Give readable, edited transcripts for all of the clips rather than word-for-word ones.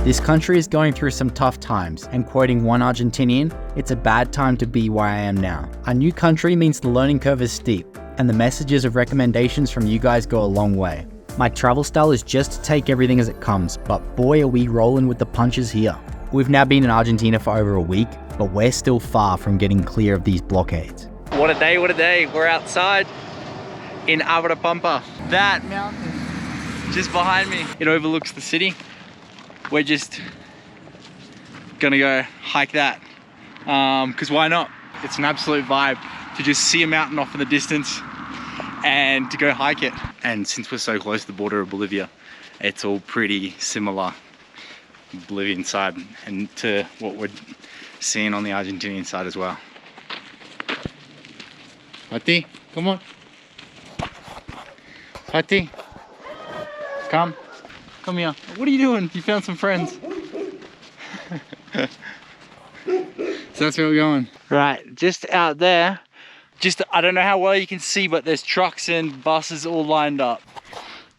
This country is going through some tough times, and quoting one Argentinian, it's a bad time to be where I am now. A new country means the learning curve is steep, and the messages of recommendations from you guys go a long way. My travel style is just to take everything as it comes, but boy are we rolling with the punches here. We've now been in Argentina for over a week, but we're still far from getting clear of these blockades. What a day, what a day. We're outside in Pampa. That mountain just behind me, it overlooks the city. We're just gonna go hike that, because why not? It's an absolute vibe to just see a mountain off in the distance and to go hike it. And since we're so close to the border of Bolivia, it's all pretty similar, Bolivian side, and to what we're seeing on the Argentinian side as well. Pati, come on. Pati, come here. What are you doing? You found some friends. So that's where we're going. Right, just out there. I don't know how well you can see, but there's trucks and buses all lined up.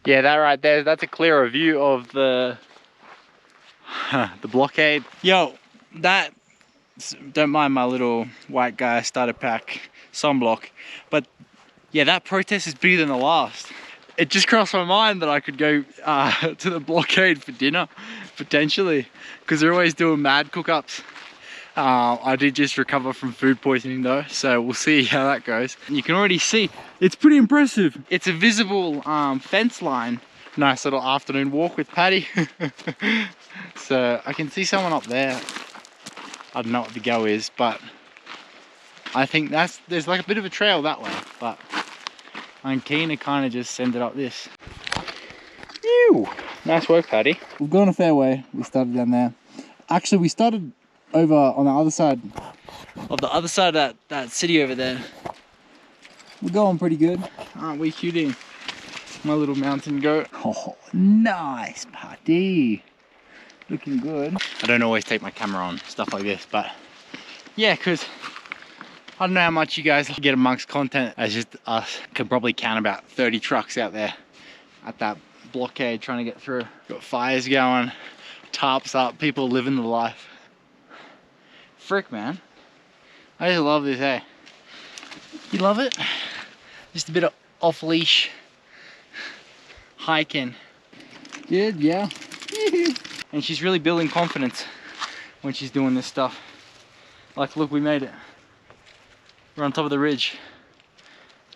Yeah, that right there, that's a clearer view of the blockade. Yo, don't mind my little white guy starter pack sunblock, but yeah, that protest is bigger than the last. It just crossed my mind that I could go to the blockade for dinner, potentially, because they're always doing mad cook-ups. I did just recover from food poisoning though, so we'll see how that goes. And you can already see, it's pretty impressive. It's a visible fence line. Nice little afternoon walk with Patty. So I can see someone up there. I don't know what the go is, but I think there's like a bit of a trail that way, but I'm keen to kind of just send it up this. Ew! Nice work, Patty. We've gone a fair way. We started down there. Actually, we started over on the other side of that city over there. We're going pretty good, aren't we, cutie? My little mountain goat. Oh, nice, Patty. Looking good. I don't always take my camera on stuff like this, but yeah, because I don't know how much you guys get amongst content. It's just us. Could probably count about 30 trucks out there at that blockade trying to get through. Got fires going, tarps up, people living the life. Frick, man. I just love this, hey? You love it? Just a bit of off-leash hiking. Good, yeah. And she's really building confidence when she's doing this stuff. Like, look, we made it. We're on top of the ridge.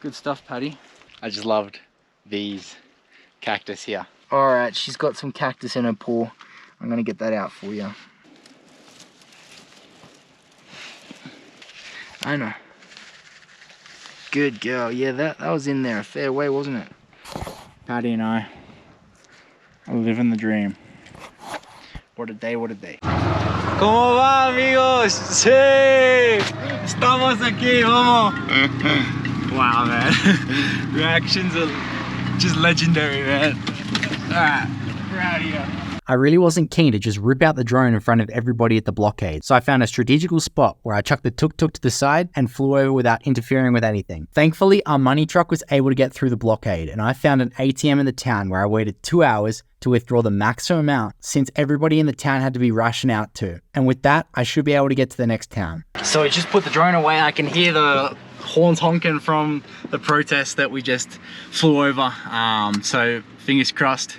Good stuff, Patty. I just loved these cactus here. All right, she's got some cactus in her paw. I'm gonna get that out for you. I know. Good girl. Yeah, that was in there a fair way, wasn't it? Patty and I are living the dream. What a day, what a day. ¿Cómo va, amigos? Sí! Estamos aquí, vamos! Wow, man. Reactions are just legendary, man. Alright, we're out of here. I really wasn't keen to just rip out the drone in front of everybody at the blockade, so I found a strategical spot where I chucked the tuk-tuk to the side and flew over without interfering with anything. Thankfully, our money truck was able to get through the blockade, and I found an ATM in the town where I waited 2 hours to withdraw the maximum amount since everybody in the town had to be rationed out too. And with that, I should be able to get to the next town. So I just put the drone away. I can hear the horns honking from the protest that we just flew over. So fingers crossed.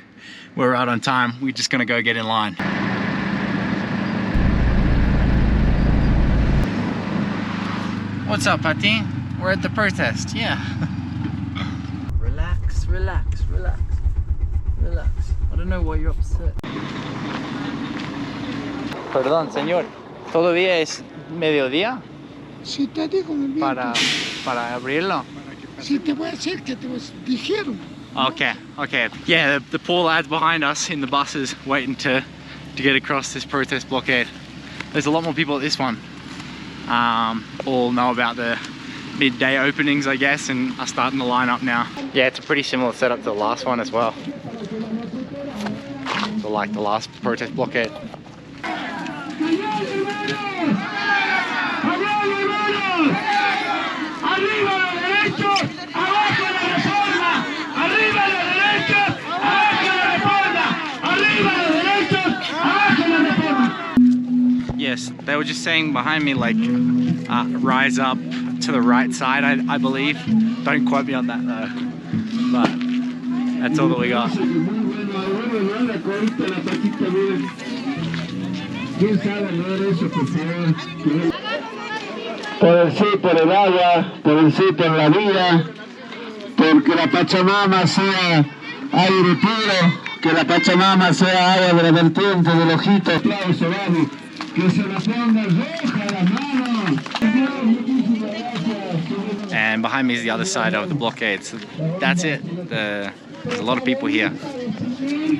We're right on time. We're just gonna go get in line. What's up, Pati? We're at the protest, yeah. Relax, relax, relax, relax. I don't know why you're upset. Perdón, señor. ¿Todavía es mediodía? Sí, te digo, mi para abrirlo. Sí, te voy a decir que te dijeron. Okay. Yeah, the poor lads behind us in the buses waiting to get across this protest blockade. There's a lot more people at this one. All know about the midday openings, I guess, and are starting to line up now. Yeah, it's a pretty similar setup to the last one as well. So like the last protest blockade. Arriba la derecha, abajo la reforma. Arriba los derechos, abajo la They were just saying behind me, like, rise up to the right side, I believe. Don't quote me on that though. But that's all that we got. Por el sí, por el agua, por el sí, por la vida, porque la Pachamama sea aire puro, que la Pachamama sea agua de la vertiente del ojito. Aplauso, vamos, que se la ponga roja las manos. And behind me is the other side of the blockade. So that's it. There's a lot of people here.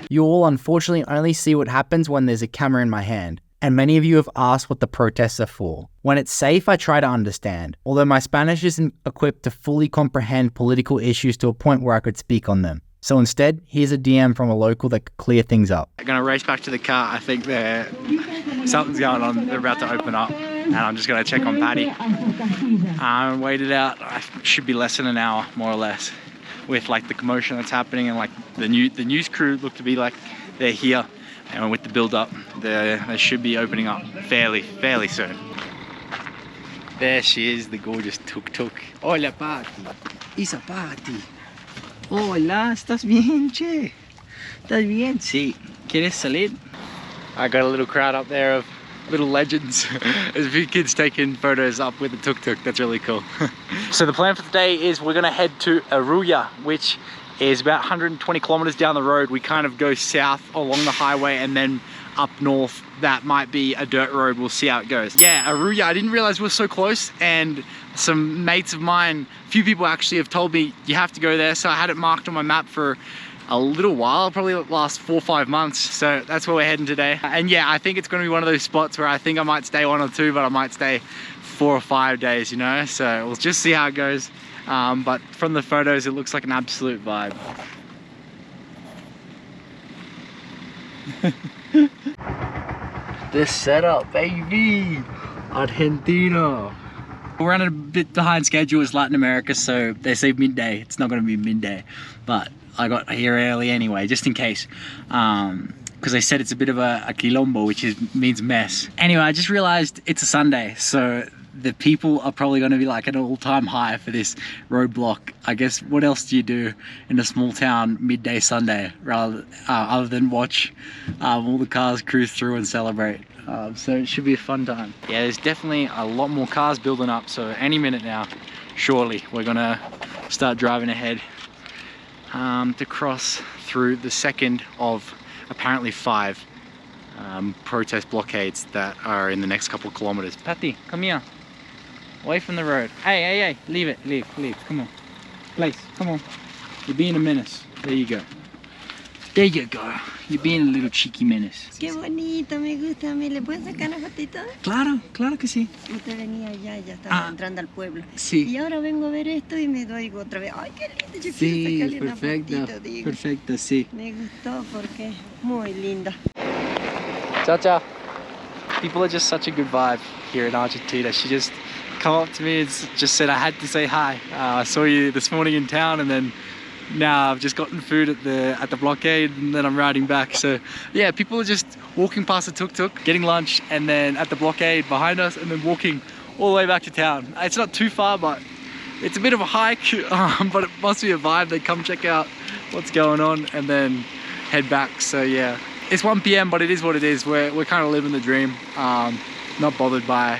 You all unfortunately only see what happens when there's a camera in my hand. And many of you have asked what the protests are for. When it's safe, I try to understand, although my Spanish isn't equipped to fully comprehend political issues to a point where I could speak on them. So instead, here's a DM from a local that could clear things up. I'm gonna race back to the car. I think something's going on. They're about to open up, and I'm just gonna check on Patty. Wait it out. I should be less than an hour, more or less, with like the commotion that's happening, and like the news crew look to be like they're here, and with the build up, they should be opening up fairly soon. There she is, the gorgeous tuk-tuk. Hola, Patty. Isa, Patty. Hola, ¿estás bien, che? ¿Estás bien? Sí. ¿Quieres salir? I got a little crowd up there of little legends. There's a few kids taking photos up with the tuk-tuk. That's really cool. So the plan for today is we're gonna head to Arroyo, which is about 120 kilometers down the road. We kind of go south along the highway and then up north. That might be a dirt road. We'll see how it goes. Yeah, Arroyo, I didn't realize we're so close, and some mates of mine, a few people actually have told me you have to go there, so I had it marked on my map for a little while, probably the last 4 or 5 months. So that's where we're heading today. And yeah, I think it's gonna be one of those spots where I think I might stay 1 or 2, but I might stay 4 or 5 days, you know? So we'll just see how it goes. But from the photos, it looks like an absolute vibe. This setup, baby! Argentina! We're running a bit behind schedule. It's Latin America, so they say midday. It's not going to be midday, but I got here early anyway, just in case. Because they said it's a bit of a quilombo, which means mess. Anyway, I just realized it's a Sunday, so the people are probably going to be like at an all-time high for this roadblock. I guess what else do you do in a small town midday Sunday other than watch all the cars cruise through and celebrate? So it should be a fun time. Yeah, there's definitely a lot more cars building up, so any minute now, surely we're gonna start driving ahead to cross through the second of apparently 5 protest blockades that are in the next couple of kilometers. Patty, come here. Away from the road. Hey, leave it, leave, come on. Place, come on. You're being a menace. There you go. There you go. You're being a little cheeky menace. Qué bonito, me gusta. ¿Me le puedes sacar una fotito? Claro, claro que sí. Usted venía allá, ya estaba entrando al pueblo. Sí. Y ahora vengo a ver esto y me doy otra vez. Ay, qué lindo. Yo Sí, quiero sacarle perfecto, una fotito, digo. perfecto, sí. Me gustó porque es muy linda. Ciao, ciao. People are just such a good vibe here in Argentina. She just come up to me and just said I had to say hi. I saw you this morning in town, and then now I've just gotten food at the blockade, and then I'm riding back. So yeah, people are just walking past the tuk-tuk, getting lunch, and then at the blockade behind us, and then walking all the way back to town. It's not too far, but it's a bit of a hike, but it must be a vibe. They come check out what's going on and then head back. So yeah, it's 1 PM, but it is what it is. We're kind of living the dream. Not bothered by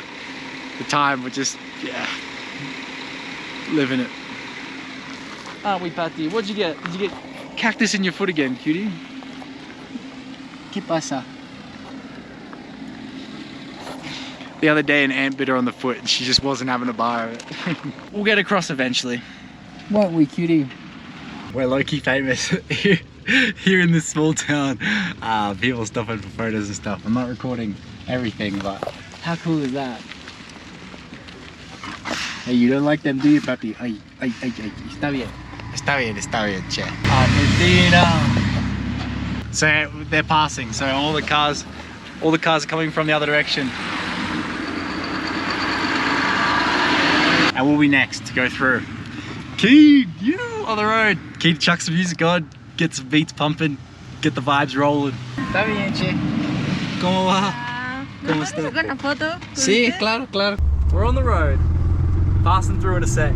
the time. We're just, yeah, living it. Aren't we, Patty? What'd you get? Did you get cactus in your foot again, cutie? ¿Qué pasa? The other day an ant bit her on the foot and she just wasn't having a bar of it. We'll get across eventually. Won't we, cutie? We're low-key famous here in this small town. People stopping for photos and stuff. I'm not recording everything, but how cool is that? Hey, you don't like them, do you, Papi? Ay, está bien. Está bien, che. Argentina! So they're passing, so all the cars are coming from the other direction. And we'll be next to go through. Keed, you on the road. Keed chuck some music on, get some beats pumping, get the vibes rolling. Está bien, che. ¿Cómo va? ¿Cómo está? ¿Sacar una foto? Sí, claro, claro. We're on the road, passing through in a sec.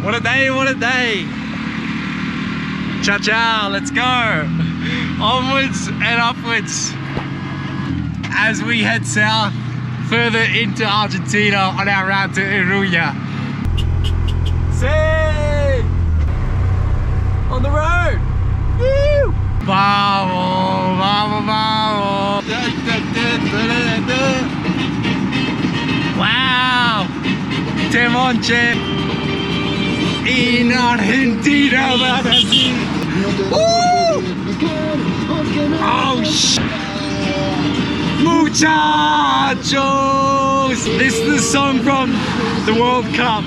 What a day, what a day. Ciao, ciao, let's go. Onwards and upwards as we head south further into Argentina on our route to Iruya. See! On the road! Woo! Vamos, vamos, vamos! Wow! Temonche! In Argentina, Brasil! Woo! Oh, shit! Muchachos! This is the song from the World Cup.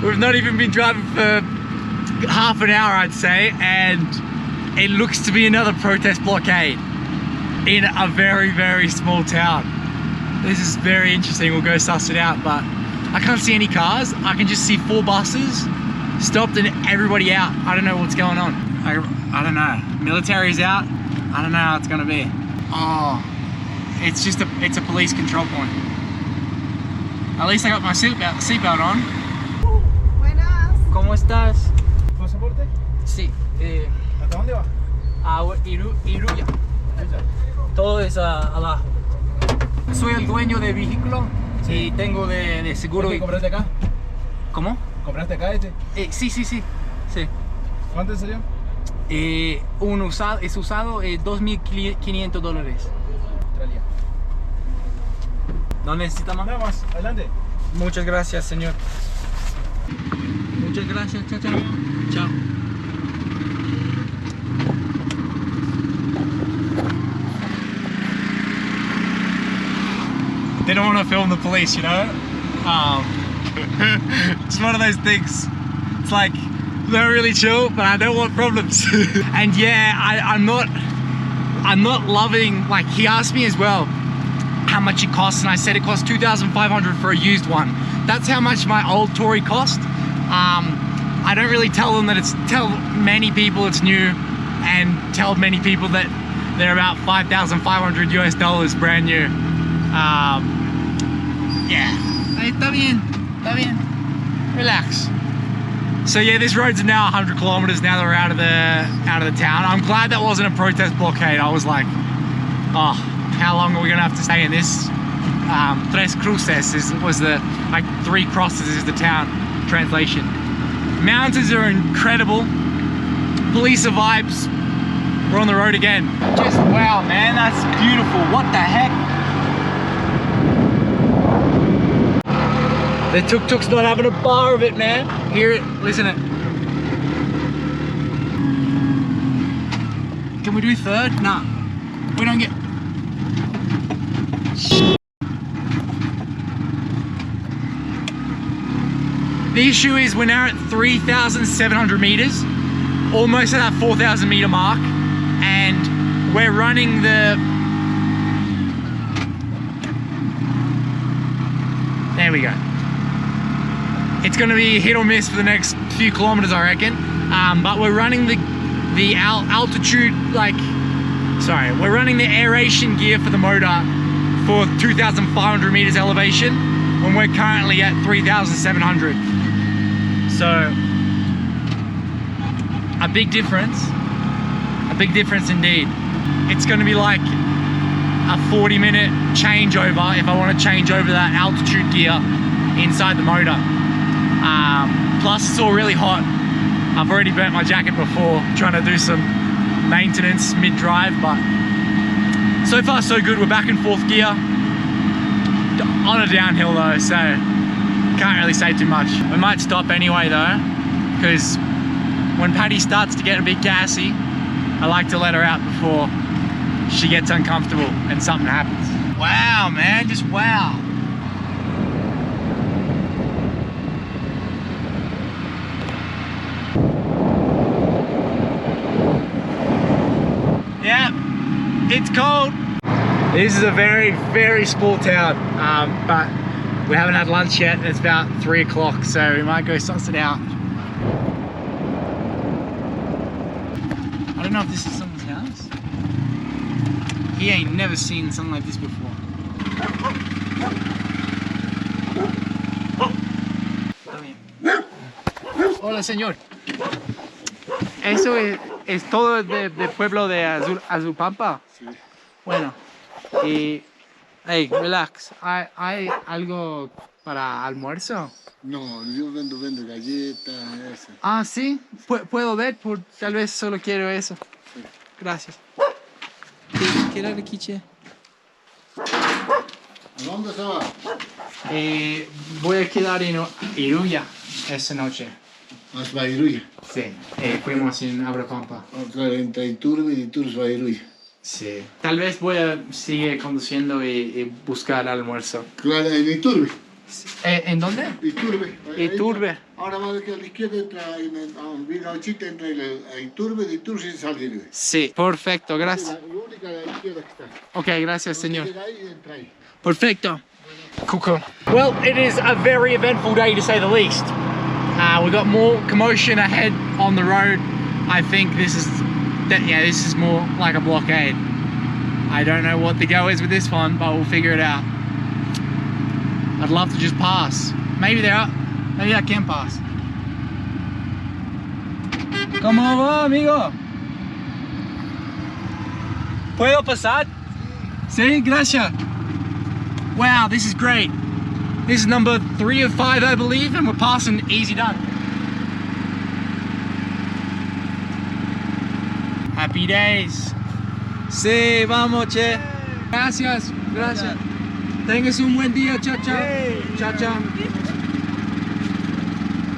We've not even been driving for half an hour, I'd say, and it looks to be another protest blockade in a very, very small town. This is very interesting. We'll go suss it out, but I can't see any cars. I can just see 4 buses stopped and everybody out. I don't know what's going on. I don't know. Military's out. I don't know how it's gonna be. Oh, it's a police control point. At least I got my seatbelt on. Buenas. ¿Cómo estás? ¿Pasaporte? Sí. ¿Hasta dónde va? A Iruya. Todo es abajo. Soy el dueño del vehículo y tengo de seguro. ¿Compraste acá? ¿Cómo? ¿Compraste acá este? Sí. ¿Cuánto salió? Un usado, es usado $2,500. Australia. ¿No necesita más? Nada más, adelante. Muchas gracias, señor. Muchas gracias, chao, chao. Chao. They don't want to film the police, you know? It's one of those things. It's like, they're really chill, but I don't want problems. And yeah, I'm not loving, like, he asked me as well how much it costs, and I said it costs $2,500 for a used one. That's how much my old Tory cost. I don't really tell them that tell many people it's new, and tell many people that they're about $5,500 US brand new. Yeah, está bien, relax. So yeah, this road's now 100 kilometers now that we're out of the town. I'm glad that wasn't a protest blockade. I was like, oh, how long are we gonna have to stay in this? Tres Cruces was the, like, 3 crosses is the town translation. Mountains are incredible. Police are vibes. We're on the road again. Just wow, man, that's beautiful. What the heck? The tuk-tuk's not having a bar of it, man. Hear it, listen it. Can we do third? Nah, we don't get... The issue is we're now at 3,700 meters, almost at that 4,000 meter mark, and we're running the... There we go. It's going to be hit or miss for the next few kilometers, I reckon. But we're running the altitude, like, sorry, we're running the aeration gear for the motor for 2,500 meters elevation, when we're currently at 3,700. So, a big difference indeed. It's going to be like a 40-minute changeover if I want to change over that altitude gear inside the motor. Plus it's all really hot. I've already burnt my jacket before trying to do some maintenance mid-drive, but so far so good. We're back in 4th gear on a downhill though, so can't really say too much. We might stop anyway though, because when Patty starts to get a bit gassy, I like to let her out before she gets uncomfortable and something happens. Wow, man, just wow. Yeah, it's cold. This is a very, very small town, but we haven't had lunch yet. It's about 3 o'clock, so we might go suss it out. I don't know if this is someone's house. He ain't never seen something like this before. Hola, señor. Eso es todo del pueblo de Azupampa. Sí. Bueno, y hey, relax. ¿Hay algo para almuerzo? No, yo vendo galletas, eso. Ah, sí. Puedo ver, tal vez solo quiero eso. Sí. Gracias. ¿Qué era el quiche? ¿A dónde se va? Voy a quedar en Iruya esta noche. Vas a Iruya. Sí, fuimos en Abrapampa. Entre Iturbe y Iturbe va a Iruya. Sí. Tal vez voy a seguir conduciendo y buscar almuerzo. Claro, en Iturbe. ¿En dónde? Iturbe. Iturbe. Ahora va a ver que a la izquierda entra en Vilgauchita, entra a Iturbe, de Iturbe y sale Iruya. Sí, perfecto, gracias. La única de la izquierda que está. Ok, gracias, señor. Llega ahí y entra ahí. Perfecto. Cool. Well, it is a very eventful day to say the least. We've got more commotion ahead on the road. I think this is more like a blockade. I don't know what the go is with this one, but we'll figure it out. I'd love to just pass. Maybe I can pass. ¿Cómo va, amigo? ¿Puedo pasar? Sí, gracias. Wow, this is great. This is number 3 of 5, I believe, and we're passing easy done. Happy days. Sí, vamos, che. Gracias. Tengas un buen día, chao. Chao.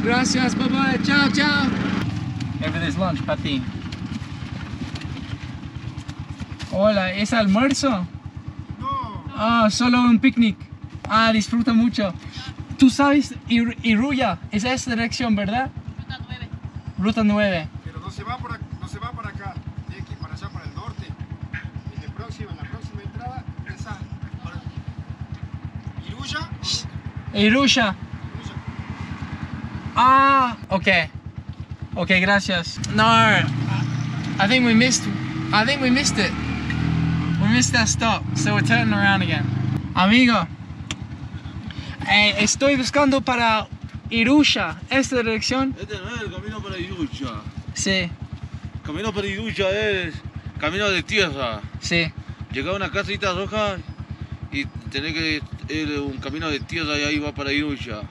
Gracias, bye. Chao. Maybe there's lunch, Pati. Hola, ¿es almuerzo? No. Ah, solo un picnic. Ah, disfruta mucho. Tú sabes, Iruya, es esta dirección, ¿verdad? Ruta 9. Pero no se va para acá, tiene que ir para allá, para el norte. En la próxima entrada, esa para Iruya. Ah, okay, gracias. No, I think we missed it. We missed that stop, so we're turning around again. Amigo, estoy buscando para Iruya, esta dirección. Este no es el camino para Iruya. Sí. Camino para Iruya es camino de tierra. Sí. Llega a una casita roja y tenés que ir un camino de tierra y ahí va para Iruya.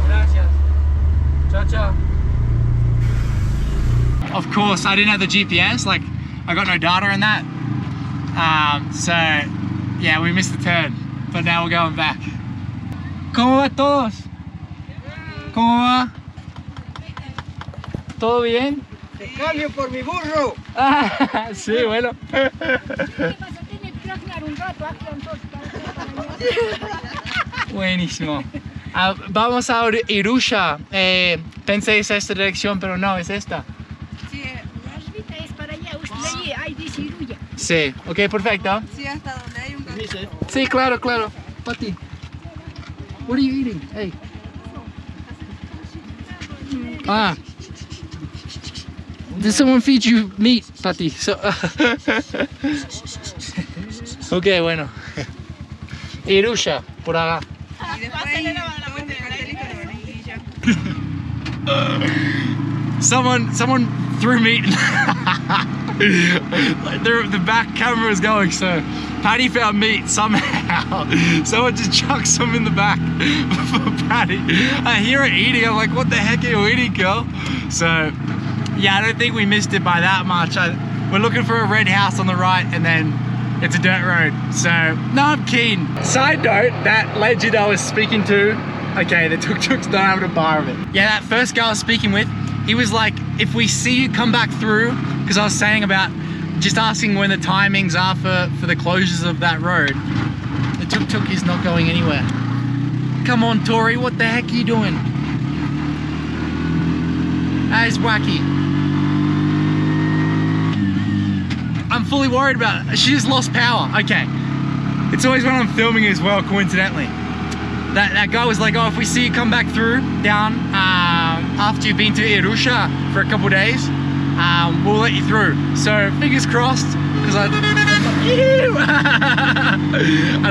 Gracias. Chao. Of course, I didn't have the GPS. Like, I got no data in that. So, yeah, we missed the turn. But now we're going back. ¿Cómo va todos? ¿Cómo va? ¿Todo bien? Te cambio por mi burro. Ah, sí, bueno. Buenísimo. Vamos a Iruya. Pensé es esta dirección, pero no, es esta. Sí, la ruta es para allá. Usted ahí dice Iruya. Sí, ok, perfecto. Sí, hasta donde hay un camino. Sí, claro. Pati. What are you eating? Hey. Ah. Did someone feed you meat, Pati? So, ok, bueno. Iruya, por acá. Y después ahí todo el cartelito de vainilla. Someone threw meat. Like the back camera is going, so Patty found meat somehow. Someone just chucked some in the back for Patty. I hear her eating. I'm like, what the heck are you eating, girl? So Yeah, I don't think we missed it by that much. We're looking for a red house on the right and then it's a dirt road. So, no, I'm keen. Side note, that legend I was speaking to, okay, the tuk-tuks don't have a bar of it. Yeah, that first guy I was speaking with, he was like, if we see you come back through, because I was saying about just asking when the timings are for the closures of that road. The tuk-tuk is not going anywhere. Come on, Tori, what the heck are you doing? That is wacky. I'm fully worried about it. She just lost power. Okay. It's always when I'm filming as well, coincidentally. That guy was like, oh, if we see you come back through, down, after you've been to Irusha for a couple days, we'll let you through. So, fingers crossed, because I'd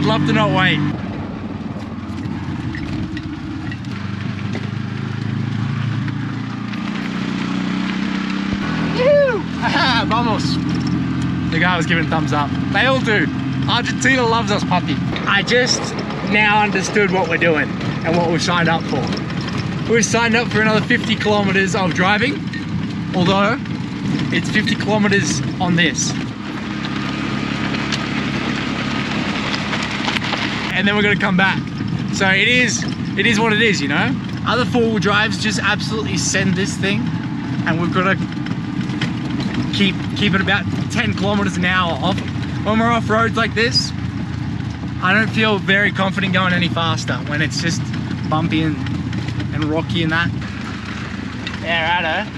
love to not wait. Vamos. The guy was giving a thumbs up. They all do. Argentina loves us, puppy. I just now understood what we're doing and what we've signed up for. We've signed up for another 50 kilometers of driving, although it's 50 kilometers on this. And then we're gonna come back. So it is what it is, you know? Other four-wheel drives just absolutely send this thing, and we've got to keep it about 10 kilometers an hour off. When we're off roads like this, I don't feel very confident going any faster when it's just bumpy and rocky and that. Yeah, righto.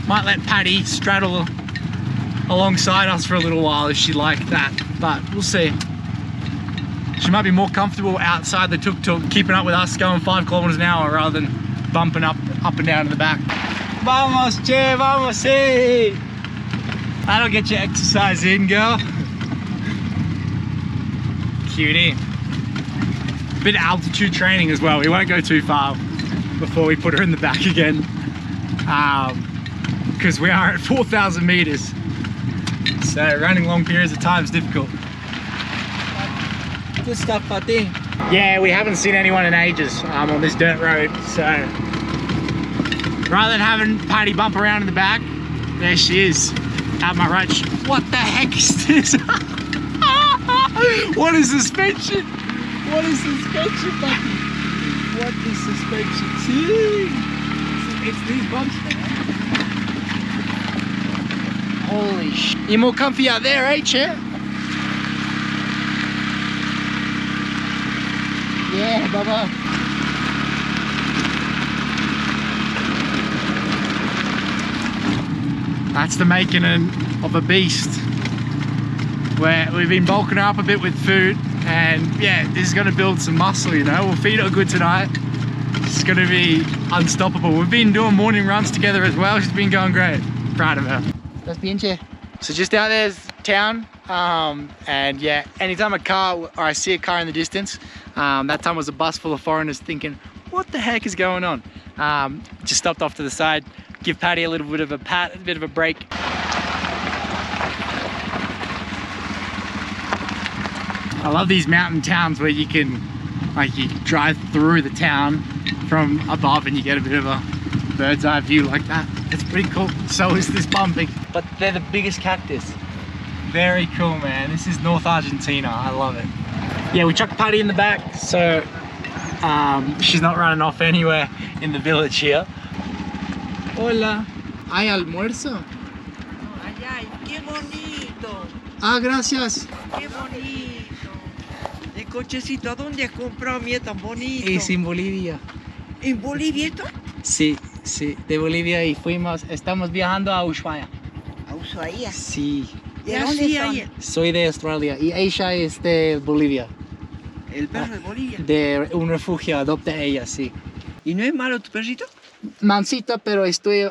Might let Patty straddle alongside us for a little while if she liked that, but we'll see. She might be more comfortable outside the tuk-tuk, keeping up with us going 5 kilometers an hour rather than bumping up and down in the back. Vamos, che, vamos, hey! That'll get your exercise in, girl. Cutie. Bit of altitude training as well. We won't go too far before we put her in the back again. Because we are at 4,000 meters. So running long periods of time is difficult. Good stuff, Pati. Yeah, we haven't seen anyone in ages on this dirt road. So rather than having Patty bump around in the back, there she is. Out my right. What the heck is this? What is suspension? What is suspension, Pati? What is suspension? See? It's these bumps there. Holy sh! You're more comfy out there, ain't you? Yeah, Bubba. That's the making of a beast. Where we've been bulking her up a bit with food, and yeah, this is going to build some muscle, you know. We'll feed her good tonight. It's going to be unstoppable. We've been doing morning runs together as well. She's been going great. Proud of her. That's bien, che. So just out there's town, and yeah, anytime I see a car in the distance, that time was a bus full of foreigners thinking, what the heck is going on? Just stopped off to the side, give Patty a little bit of a pat, a bit of a break. I love these mountain towns where you can, like, you drive through the town from above and you get a bit of a bird's eye view like that. It's pretty cool. So is this bumping. But they're the biggest cactus. Very cool, man. This is North Argentina. I love it. Yeah, we chucked Patty in the back, so she's not running off anywhere in the village here. Hola. ¿Hay almuerzo? Ay, ay, qué bonito. Ah, gracias. Qué bonito. El cochecito, ¿a dónde has comprado, mía, tan bonito? Es en Bolivia. ¿En Bolivia esto? Sí, sí, de Bolivia, y estamos viajando a Ushuaia. ¿A Ushuaia? Sí. ¿De dónde son? Soy de Australia y ella es de Bolivia. ¿El perro de Bolivia? De un refugio, adopta ella, sí. ¿Y no es malo tu perrito? Mansita, pero estoy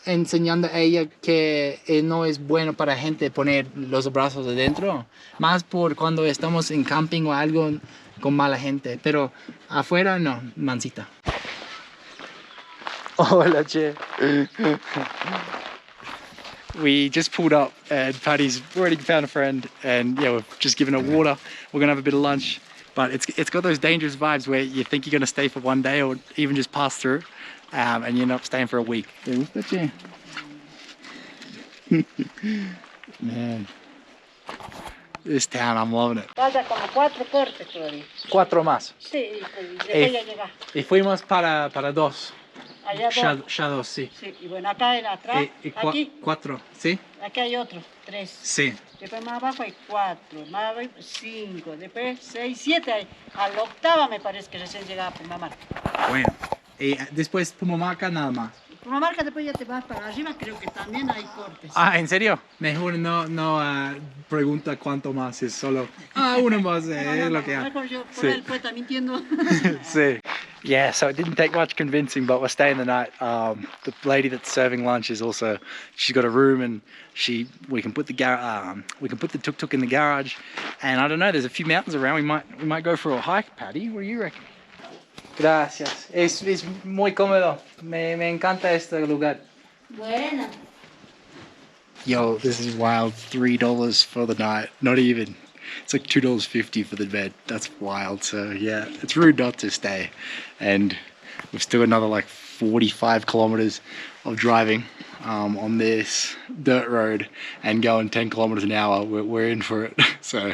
enseñando a ella que no es bueno para gente poner los brazos adentro. Más por cuando estamos en camping o algo con mala gente. Pero afuera no, Mansita. Hola, che. We just pulled up and Patty's already found a friend, and yeah, we've just given her water. We're gonna have a bit of lunch, but it's got those dangerous vibes where you think you're gonna stay for one day or even just pass through. and you end up staying for a week. ¿Te gusta, che? Man, this town, I'm loving it. Falta como 4 cortes todavía. 4 más. Sí, y después ya llega. Y fuimos para 2. Allá dos. Ya 2, sí. Sí, y bueno, acá en atrás, aquí, 4, ¿sí? aquí hay otro, 3. Sí. Después más abajo hay 4, más abajo 5, después 6, 7 hay. A la octava me parece que recién llegaba Pumamarca. Bueno, y después Pumamarca nada más. Pumamarca después ya te vas para arriba, creo que también hay cortes. Ah, ¿en serio? Mejor no pregunta cuánto más, es solo uno más, es lo que hay. Mejor yo por él pues también entiendo. Sí. Yeah, so it didn't take much convincing, but we're staying the night. The lady that's serving lunch is also, she's got a room, and we can put the tuk-tuk in the garage, and I don't know, there's a few mountains around. We might go for a hike, Patty. What do you reckon? Gracias. Es muy cómodo. Me encanta este lugar. Bueno. Yo, this is wild. $3 for the night. Not even. It's like $2.50 for the bed. That's wild. So yeah, it's rude not to stay. And we've still another like 45 kilometers of driving on this dirt road and going 10 kilometers an hour. We're in for it. So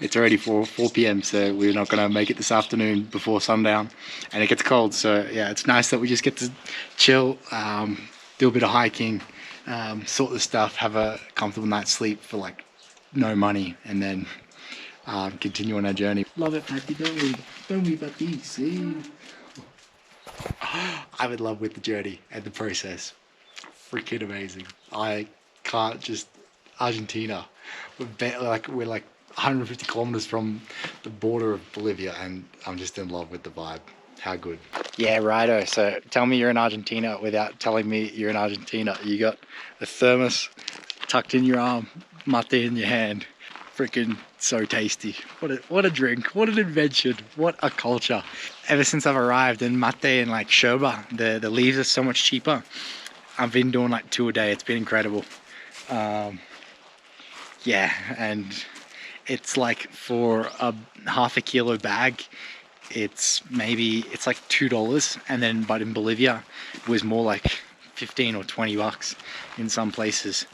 it's already 4 p.m. So we're not gonna make it this afternoon before sundown, and it gets cold. So yeah, it's nice that we just get to chill, do a bit of hiking, sort the stuff, have a comfortable night's sleep for like no money, and then continue on our journey. Love it, Patty. Don't we, Patty? See, I'm in love with the journey and the process. Freaking amazing. I can't just Argentina. We're like 150 kilometers from the border of Bolivia, and I'm just in love with the vibe. How good. Yeah, righto. So tell me you're in Argentina without telling me you're in Argentina. You got a thermos tucked in your arm, mate in your hand. Freaking so tasty. What a drink. What an invention. What a culture. Ever since I've arrived, in mate and like sherba, the leaves are so much cheaper. I've been doing like 2 a day. It's been incredible. Yeah, and it's like for a half a kilo bag, it's like $2, and then but in Bolivia it was more like 15 or 20 bucks in some places,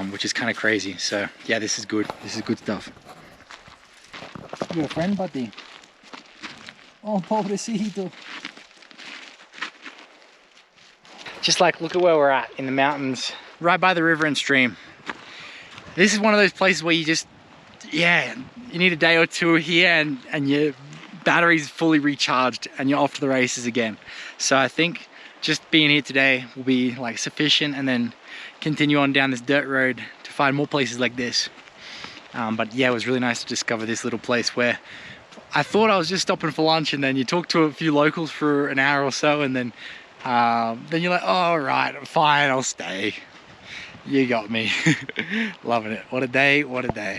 which is kind of crazy. So yeah, this is good. This is good stuff. Your friend, buddy. Oh, pobrecito. Just like, look at where we're at in the mountains, right by the river and stream. This is one of those places where you just, yeah, you need a day or two here and your battery's fully recharged and you're off to the races again. So I think just being here today will be like sufficient, and then continue on down this dirt road to find more places like this. But yeah, it was really nice to discover this little place where I thought I was just stopping for lunch, and then you talk to a few locals for an hour or so, and then you're like, oh, all right, fine, I'll stay. You got me. Loving it. What a day, what a day.